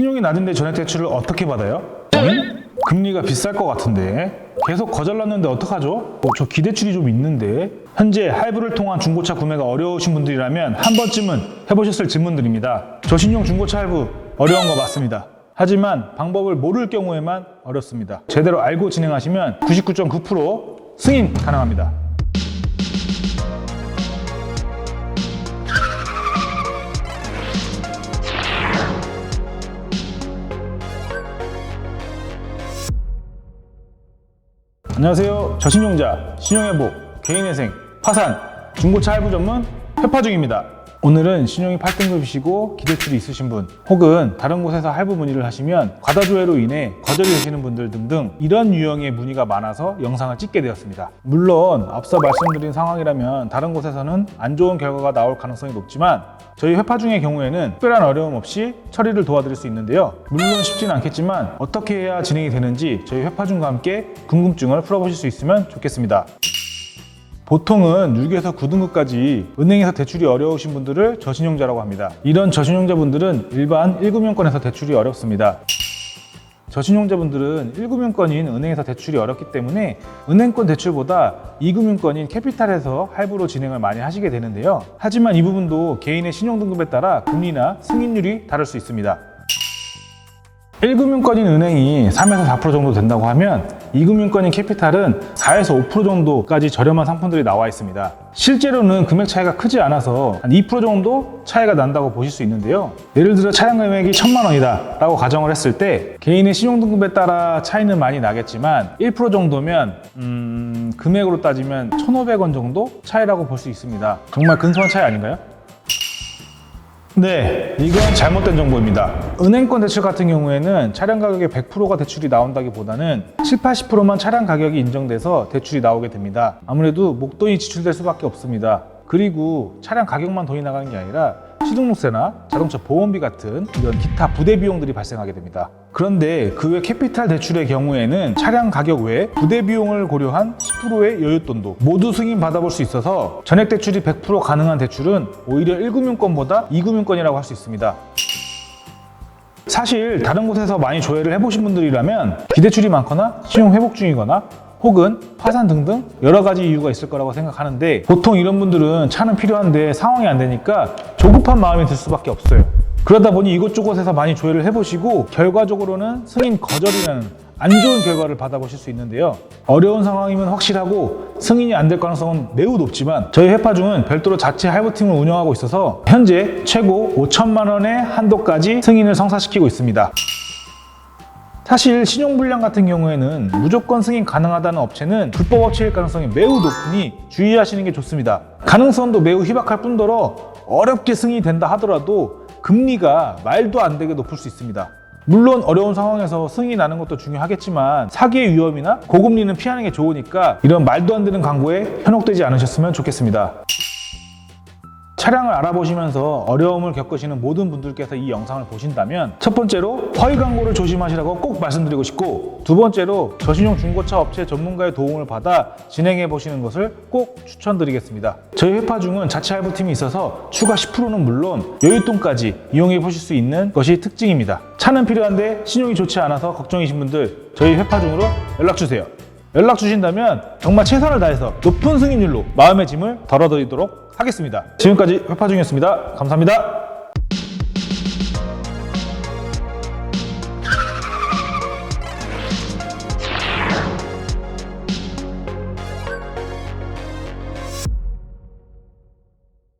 신용이 낮은데 전액 대출을 어떻게 받아요? 금리가 비쌀 것 같은데 계속 거절났는데 어떡하죠? 저 기대출이 좀 있는데. 현재 할부를 통한 중고차 구매가 어려우신 분들이라면 한 번쯤은 해보셨을 질문들입니다. 저신용 중고차 할부 어려운 거 맞습니다. 하지만 방법을 모를 경우에만 어렵습니다. 제대로 알고 진행하시면 99.9% 승인 가능합니다. 안녕하세요. 저신용자, 신용회복, 개인회생, 파산, 중고차 할부 전문 회파중입니다. 오늘은 신용이 8등급이시고 기대출이 있으신 분, 혹은 다른 곳에서 할부 문의를 하시면 과다조회로 인해 거절이 되시는 분들 등등 이런 유형의 문의가 많아서 영상을 찍게 되었습니다. 물론 앞서 말씀드린 상황이라면 다른 곳에서는 안 좋은 결과가 나올 가능성이 높지만 저희 회파중의 경우에는 특별한 어려움 없이 처리를 도와드릴 수 있는데요. 물론 쉽지는 않겠지만 어떻게 해야 진행이 되는지 저희 회파중과 함께 궁금증을 풀어보실 수 있으면 좋겠습니다. 보통은 6에서 9등급까지 은행에서 대출이 어려우신 분들을 저신용자라고 합니다. 이런 저신용자분들은 일반 1금융권에서 대출이 어렵습니다. 저신용자분들은 1금융권인 은행에서 대출이 어렵기 때문에 은행권 대출보다 2금융권인 캐피탈에서 할부로 진행을 많이 하시게 되는데요. 하지만 이 부분도 개인의 신용등급에 따라 금리나 승인율이 다를 수 있습니다. 1금융권인 은행이 3에서 4% 정도 된다고 하면 2금융권인 캐피탈은 4에서 5% 정도까지 저렴한 상품들이 나와 있습니다. 실제로는 금액 차이가 크지 않아서 한 2% 정도 차이가 난다고 보실 수 있는데요. 예를 들어 차량 금액이 1,000만 원이다 라고 가정을 했을 때 개인의 신용등급에 따라 차이는 많이 나겠지만 1% 정도면 금액으로 따지면 1,500원 정도 차이라고 볼 수 있습니다. 정말 근소한 차이 아닌가요? 네, 이건 잘못된 정보입니다. 은행권 대출 같은 경우에는 차량 가격의 100%가 대출이 나온다기보다는 7, 80%만 차량 가격이 인정돼서 대출이 나오게 됩니다. 아무래도 목돈이 지출될 수밖에 없습니다. 그리고 차량 가격만 돈이 나가는 게 아니라 시등록세나 자동차 보험비 같은 이런 기타 부대 비용들이 발생하게 됩니다. 그런데 그 외 캐피탈 대출의 경우에는 차량 가격 외에 부대 비용을 고려한 10%의 여윳돈도 모두 승인 받아볼 수 있어서 전액 대출이 100% 가능한 대출은 오히려 1금융권보다 2금융권이라고 할 수 있습니다. 사실 다른 곳에서 많이 조회를 해보신 분들이라면 기대출이 많거나 신용 회복 중이거나 혹은 파산 등등 여러 가지 이유가 있을 거라고 생각하는데 보통 이런 분들은 차는 필요한데 상황이 안 되니까 조급한 마음이 들 수밖에 없어요. 그러다 보니 이곳저곳에서 많이 조회를 해보시고 결과적으로는 승인 거절이라는 안 좋은 결과를 받아보실 수 있는데요. 어려운 상황이면 확실하고 승인이 안 될 가능성은 매우 높지만 저희 회파중은 별도로 자체 할부팀을 운영하고 있어서 현재 최고 5천만 원의 한도까지 승인을 성사시키고 있습니다. 사실 신용불량 같은 경우에는 무조건 승인 가능하다는 업체는 불법 업체일 가능성이 매우 높으니 주의하시는 게 좋습니다. 가능성도 매우 희박할 뿐더러 어렵게 승인이 된다 하더라도 금리가 말도 안 되게 높을 수 있습니다. 물론 어려운 상황에서 승인이 나는 것도 중요하겠지만 사기의 위험이나 고금리는 피하는 게 좋으니까 이런 말도 안 되는 광고에 현혹되지 않으셨으면 좋겠습니다. 차량을 알아보시면서 어려움을 겪으시는 모든 분들께서 이 영상을 보신다면 첫 번째로 허위 광고를 조심하시라고 꼭 말씀드리고 싶고, 두 번째로 저신용 중고차 업체 전문가의 도움을 받아 진행해 보시는 것을 꼭 추천드리겠습니다. 저희 회파중은 자체 할부팀이 있어서 추가 10%는 물론 여윳돈까지 이용해 보실 수 있는 것이 특징입니다. 차는 필요한데 신용이 좋지 않아서 걱정이신 분들 저희 회파중으로 연락 주세요. 연락 주신다면 정말 최선을 다해서 높은 승인율로 마음의 짐을 덜어드리도록 하겠습니다. 지금까지 회파중이었습니다. 감사합니다.